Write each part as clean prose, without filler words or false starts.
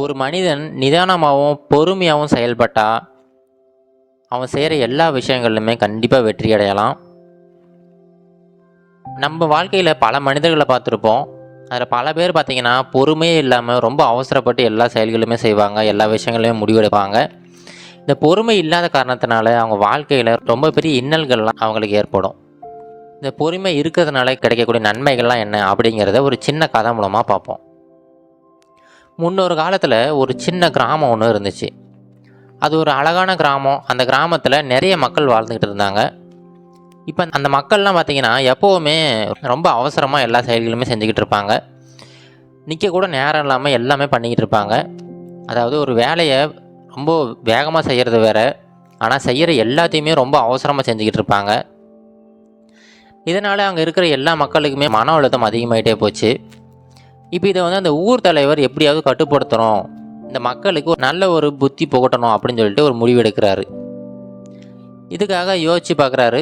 ஒரு மனிதன் நிதானமாகவும் பொறுமையாகவும் செயல்பட்டா அவன் செய்கிற எல்லா விஷயங்கள்லுமே கண்டிப்பாக வெற்றி அடையலாம். நம்ம வாழ்க்கையில் பல மனிதர்களை பார்த்துருப்போம். அதில் பல பேர் பார்த்திங்கன்னா பொறுமையே இல்லாமல் ரொம்ப அவசரப்பட்டு எல்லா செயல்களுமே செய்வாங்க, எல்லா விஷயங்களையுமே முடிவெடுப்பாங்க. இந்த பொறுமை இல்லாத காரணத்தினால அவங்க வாழ்க்கையில் ரொம்ப பெரிய இன்னல்கள்லாம் அவங்களுக்கு ஏற்படும். இந்த பொறுமை இருக்கிறதுனால கிடைக்கக்கூடிய நன்மைகள்லாம் என்ன அப்படிங்கிறத ஒரு சின்ன கதை மூலமாக பார்ப்போம். முன்னொரு காலத்தில் ஒரு சின்ன கிராமம் ஒன்று இருந்துச்சு. அது ஒரு அழகான கிராமம். அந்த கிராமத்தில் நிறைய மக்கள் வாழ்ந்துக்கிட்டு இருந்தாங்க. இப்போ அந்த மக்கள்லாம் பார்த்திங்கன்னா எப்போவுமே ரொம்ப அவசரமாக எல்லா செயல்களுமே செஞ்சுக்கிட்டு இருப்பாங்க. நிற்கக்கூட நேரம் இல்லாமல் எல்லாமே பண்ணிக்கிட்டு இருப்பாங்க. அதாவது ஒரு வேலையை ரொம்ப வேகமாக செய்கிறது வேறு, ஆனால் செய்கிற எல்லாத்தையுமே ரொம்ப அவசரமாக செஞ்சுக்கிட்டு இருப்பாங்க. இதனால் அங்கே இருக்கிற எல்லா மக்களுக்குமே மன அழுத்தம் அதிகமாகிட்டே போச்சு. இப்போ இதை வந்து அந்த ஊர் தலைவர் எப்படியாவது கட்டுப்படுத்தணும், இந்த மக்களுக்கு ஒரு நல்ல ஒரு புத்தி புகட்டணும் அப்படின்னு சொல்லிட்டு ஒரு முடிவு எடுக்கிறாரு. இதுக்காக யோசித்து பார்க்குறாரு.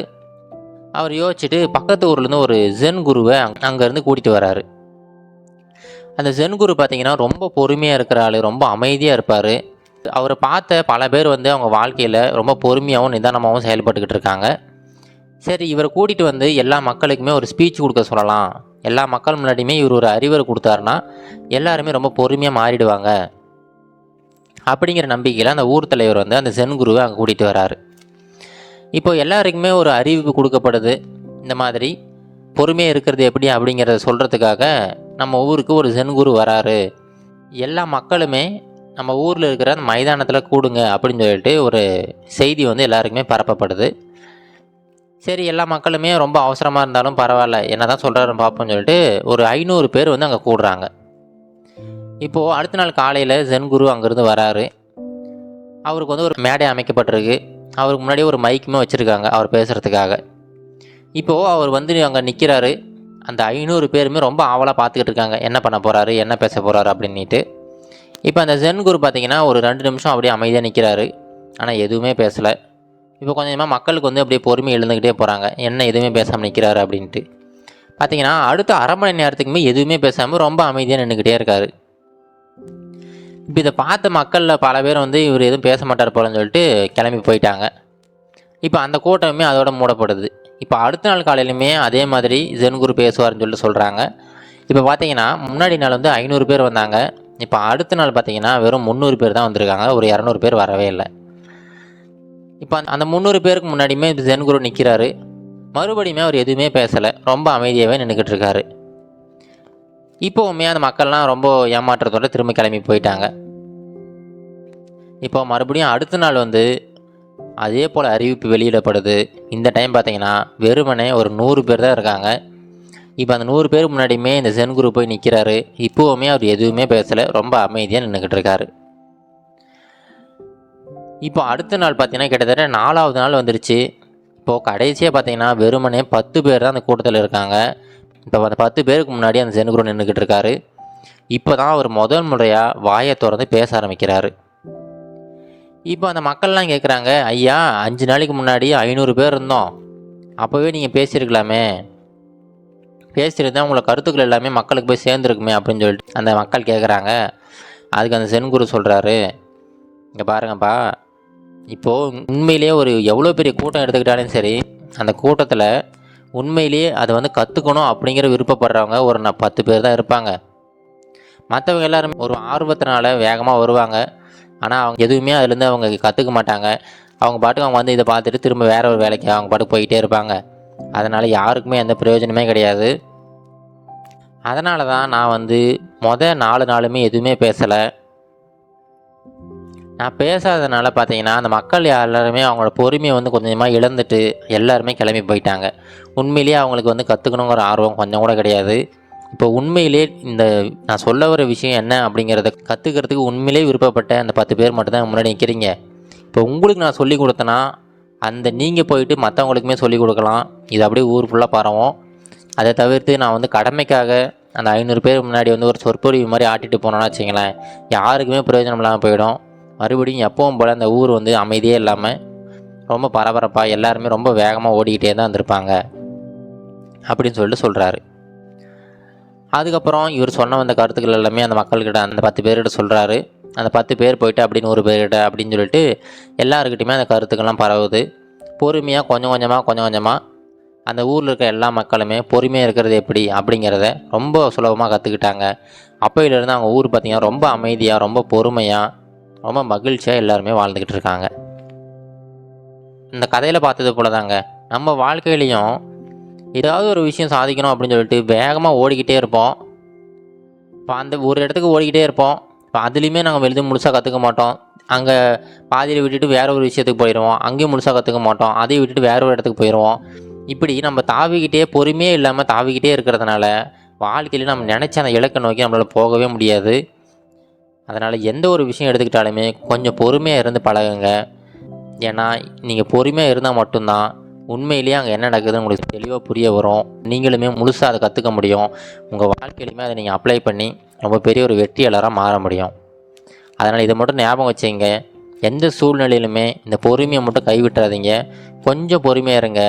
அவர் யோசிச்சுட்டு பக்கத்து ஊர்லேருந்து ஒரு ஜென் குருவை அங்கேருந்து கூட்டிகிட்டு வராரு. அந்த ஜென் குரு பார்த்திங்கன்னா ரொம்ப பொறுமையாக இருக்கிற ஆள், ரொம்ப அமைதியாக இருப்பார். அவரை பார்த்த பல பேர் வந்து அவங்க வாழ்க்கையில் ரொம்ப பொறுமையாகவும் நிதானமாகவும் செயல்பட்டுக்கிட்டு இருக்காங்க. சரி, இவரை கூட்டிகிட்டு வந்து எல்லா மக்களுக்குமே ஒரு ஸ்பீச் கொடுக்க சொல்லலாம். எல்லா மக்கள் முன்னாடியுமே இவர் ஒரு அறிவுரை கொடுத்தாருன்னா எல்லாருமே ரொம்ப பொறுமையாக மாறிடுவாங்க அப்படிங்கிற நம்பிக்கையில் அந்த ஊர் தலைவர் வந்து அந்த ஜென் குருவை அங்கே கூட்டிகிட்டு வராரு. இப்போ எல்லாருக்குமே ஒரு அறிவிப்பு கொடுக்கப்படுது. இந்த மாதிரி பொறுமையாக இருக்கிறது எப்படி அப்படிங்கிறத சொல்கிறதுக்காக நம்ம ஊருக்கு ஒரு ஜென் குரு வராரு, எல்லா மக்களுமே நம்ம ஊரில் இருக்கிற அந்த மைதானத்தில் கூடுங்க அப்படின்னு சொல்லிட்டு ஒரு செய்தி வந்து எல்லாருக்குமே பரப்பப்படுது. சரி, எல்லா மக்களுமே ரொம்ப அவசரமாக இருந்தாலும் பரவாயில்ல, என்ன தான் சொல்கிறாருன்னு பார்ப்போம்னு சொல்லிட்டு ஒரு 500 பேர் வந்து அங்கே கூடுறாங்க. இப்போது அடுத்த நாள் காலையில் ஜென் குரு அங்கேருந்து வராரு. அவருக்கு வந்து ஒரு மேடை அமைக்கப்பட்டிருக்கு. அவருக்கு முன்னாடி ஒரு மைக்குமே வச்சுருக்காங்க அவர் பேசுகிறதுக்காக. இப்போது அவர் வந்து அங்கே நிற்கிறாரு. அந்த 500 பேருமே ரொம்ப ஆவலாக பார்த்துக்கிட்டு இருக்காங்க, என்ன பண்ண போகிறாரு, என்ன பேச போகிறாரு அப்படின்ட்டு. இப்போ அந்த ஜென் குரு பார்த்திங்கன்னா ஒரு 2 நிமிஷம் அப்படியே அமைதியாக நிற்கிறாரு. ஆனால் எதுவுமே பேசலை. இப்போ கொஞ்சமாக மக்களுக்கு வந்து அப்படியே பொறுமை எழுந்துக்கிட்டே போகிறாங்க, என்ன எதுவுமே பேசாமல் நிற்கிறாரு அப்படின்ட்டு. பார்த்திங்கன்னா அடுத்த அரை மணி நேரத்துக்குமே எதுவுமே பேசாமல் ரொம்ப அமைதியாக நின்றுக்கிட்டே இருக்கார். இப்போ இதை பார்த்த மக்களில் பல பேர் வந்து இவர் எதுவும் பேச மாட்டார் போலன்னு சொல்லிட்டு கிளம்பி போயிட்டாங்க. இப்போ அந்த கூட்டமே அதோட மூடப்படுது. இப்போ அடுத்த நாள் காலையிலுமே அதே மாதிரி ஜென் குரு பேசுவார்னு சொல்லிட்டு சொல்கிறாங்க. இப்போ பார்த்தீங்கன்னா முன்னாடி நாள் வந்து 500 பேர் வந்தாங்க. இப்போ அடுத்த நாள் பார்த்தீங்கன்னா வெறும் 300 பேர் தான் வந்திருக்காங்க, ஒரு 200 பேர் வரவே இல்லை. இப்போ அந்த 300 பேருக்கு முன்னாடியுமே ஜென் குரு நிற்கிறாரு. மறுபடியுமே அவர் எதுவுமே பேசலை, ரொம்ப அமைதியாகவே நின்றுக்கிட்டு இருக்காரு. இப்போவுமே அந்த மக்கள்லாம் ரொம்ப ஏமாற்றத்தோடு திரும்ப கிளம்பி போயிட்டாங்க. இப்போ மறுபடியும் அடுத்த நாள் வந்து அதே போல் அறிவிப்பு வெளியிடப்படுது. இந்த டைம் பார்த்தீங்கன்னா வெறுமனே ஒரு 100 பேர் தான் இருக்காங்க. இப்போ அந்த 100 பேருக்கு முன்னாடியுமே இந்த ஜென் குரு போய் நிற்கிறாரு. இப்போவுமே அவர் எதுவுமே பேசலை, ரொம்ப அமைதியாக நின்றுக்கிட்டு இருக்காரு. இப்போ அடுத்த நாள் பார்த்தீங்கன்னா கிட்டத்தட்ட 4வது நாள் வந்துருச்சு. இப்போது கடைசியாக பார்த்தீங்கன்னா வெறுமனே 10 பேர் தான் அந்த கூட்டத்தில் இருக்காங்க. இப்போ அந்த 10 பேருக்கு முன்னாடி அந்த ஜென் குரு நின்றுக்கிட்டு இருக்காரு. இப்போ தான் அவர் முதல் முறையாக வாயை திறந்து பேச ஆரம்பிக்கிறாரு. இப்போ அந்த மக்கள்லாம் கேட்குறாங்க, ஐயா 5 நாளைக்கு முன்னாடி 500 பேர் இருந்தோம், அப்போவே நீங்கள் பேசியிருக்கலாமே, பேசியிருந்தால் உங்களை கருத்துக்கள் எல்லாமே மக்களுக்கு போய் சேர்ந்துருக்குமே அப்படின்னு சொல்லிட்டு அந்த மக்கள் கேட்குறாங்க. அதுக்கு அந்த ஜென் குரு சொல்கிறாரு, இங்கே பாருங்கப்பா, இப்போது உண்மையிலேயே ஒரு எவ்வளோ பெரிய கூட்டம் எடுத்துக்கிட்டாலும் சரி, அந்த கூட்டத்தில் உண்மையிலேயே அதை வந்து கற்றுக்கணும் அப்படிங்கிற விருப்பப்படுறவங்க ஒரு 10 பேர் தான் இருப்பாங்க. மற்றவங்க எல்லாருமே ஒரு ஆர்வத்தினால வேகமாக வருவாங்க. ஆனால் அவங்க எதுவுமே அதுலேருந்து அவங்க கற்றுக்க மாட்டாங்க. அவங்க பாட்டுக்கு அவங்க வந்து இதை பார்த்துட்டு திரும்ப வேறு ஒரு வேலைக்கு அவங்க பாட்டுக்கு போய்கிட்டே இருப்பாங்க. அதனால் யாருக்குமே எந்த பிரயோஜனமே கிடையாது. அதனால தான் நான் வந்து 4 நாளுமே எதுவுமே பேசலை. நான் பேசாததுனால பார்த்தீங்கன்னா அந்த மக்கள் எல்லாருமே அவங்களோட பொறுமையை வந்து கொஞ்சமாக இழந்துட்டு எல்லாருமே கிளம்பி போயிட்டாங்க. உண்மையிலேயே அவங்களுக்கு வந்து கற்றுக்கணுங்கிற ஆர்வம் கொஞ்சம் கூட கிடையாது. இப்போ உண்மையிலே இந்த நான் சொல்ல வர விஷயம் என்ன அப்படிங்கிறத கற்றுக்கிறதுக்கு உண்மையிலே விருப்பப்பட்ட அந்த 10 பேர் மட்டும்தான் முன்னாடி நிற்கிறீங்க. இப்போ உங்களுக்கு நான் சொல்லிக் கொடுத்தேன்னா அந்த நீங்கள் போயிட்டு மற்றவங்களுக்குமே சொல்லிக் கொடுக்கலாம். இது அப்படியே ஊர் ஃபுல்லாக பரவும். அதை தவிர்த்து நான் வந்து கடமைக்காக அந்த 500 பேர் முன்னாடி வந்து ஒரு சொற்பொழிவு மாதிரி ஆட்டிட்டு போனோன்னா வச்சுங்களேன், யாருக்குமே பிரயோஜனம் இல்லாமல் போயிடும். மறுபடியும் எப்பவும் போல் அந்த ஊர் வந்து அமைதியே இல்லாமல் ரொம்ப பரபரப்பாக எல்லாருமே ரொம்ப வேகமாக ஓடிக்கிட்டே தான் இருந்திருப்பாங்க அப்படின்னு சொல்லிட்டு சொல்கிறாரு. அதுக்கப்புறம் இவர் சொன்ன வந்த கருத்துக்கள் எல்லாமே அந்த மக்கள்கிட்ட அந்த 10 பேர்கிட்ட சொல்கிறாரு. அந்த 10 பேர் போயிட்டு அப்படி 100 பேர்கிட்ட அப்படின்னு சொல்லிட்டு எல்லாருக்கிட்டையுமே அந்த கருத்துக்கள்லாம் பரவுது. பொறுமையாக கொஞ்சம் கொஞ்சமாக அந்த ஊரில் இருக்க எல்லா மக்களுமே பொறுமையாக இருக்கிறது எப்படி அப்படிங்கிறத ரொம்ப சுலபமாக கற்றுக்கிட்டாங்க. அப்போயிலேருந்து அவங்க ஊர் பார்த்திங்கன்னா ரொம்ப அமைதியாக, ரொம்ப பொறுமையாக, ரொம்ப மகிழ்ச்சியாக எல்லாருமே வாழ்ந்துக்கிட்டு இருக்காங்க. இந்த கதையில் பார்த்தது போல தாங்க நம்ம வாழ்க்கையிலையும் ஏதாவது ஒரு விஷயம் சாதிக்கணும் அப்படின்னு சொல்லிட்டு வேகமாக ஓடிக்கிட்டே இருப்போம். இப்போ அந்த ஒரு இடத்துக்கு ஓடிக்கிட்டே இருப்போம். இப்போ அதுலேயுமே நாங்கள் எழுதி முழுசாக கற்றுக்க மாட்டோம். அங்கே பாதியில் விட்டுட்டு வேற ஒரு விஷயத்துக்கு போயிடுவோம். அங்கேயும் முழுசாக கற்றுக்க மாட்டோம். அதையும் விட்டுட்டு வேற ஒரு இடத்துக்கு போயிடுவோம். இப்படி நம்ம தாவிக்கிட்டே பொறுமையே இல்லாமல் தாவிக்கிட்டே இருக்கிறதுனால வாழ்க்கையில் நம்ம நினச்ச அந்த இலக்கை நோக்கி நம்மளால் போகவே முடியாது. அதனால் எந்த ஒரு விஷயம் எடுத்துக்கிட்டாலுமே கொஞ்சம் பொறுமையாக இருந்து பழகுங்க. ஏன்னா நீங்கள் பொறுமையாக இருந்தால் மட்டும்தான் உண்மையிலேயே அங்கே என்ன நடக்குதுன்னு உங்களுக்கு தெளிவாக புரிய வரும். நீங்களுமே முழுசாக அதை கற்றுக்க முடியும். உங்கள் வாழ்க்கையிலுமே அதை நீங்கள் அப்ளை பண்ணி ரொம்ப பெரிய ஒரு வெற்றியாளராக மாற முடியும். அதனால் இதை மட்டும் ஞாபகம் வச்சுங்க. எந்த சூழ்நிலையிலுமே இந்த பொறுமையை மட்டும் கைவிட்டுறாதீங்க. கொஞ்சம் பொறுமையாக இருங்க.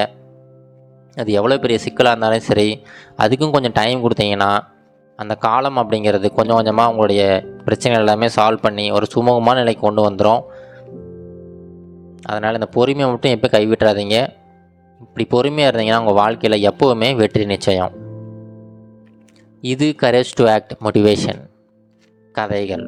அது எவ்வளோ பெரிய சிக்கலாக இருந்தாலும் சரி, அதுக்கும் கொஞ்சம் டைம் கொடுத்தீங்கன்னா அந்த காலம் அப்படிங்கிறது கொஞ்சம் கொஞ்சமாக உங்களுடைய பிரச்சனைகள் எல்லாமே சால்வ் பண்ணி ஒரு சுமூகமான நிலைக்கு கொண்டு வந்துடும். அதனால் இந்த பொறுமையை மட்டும் எப்போ கைவிட்டுறாதீங்க. இப்படி பொறுமையாக இருந்தீங்கன்னா உங்கள் வாழ்க்கையில் எப்போவுமே வெற்றி நிச்சயம். இது கரேஜ் டு ஆக்ட் மோட்டிவேஷன் கதைகள்.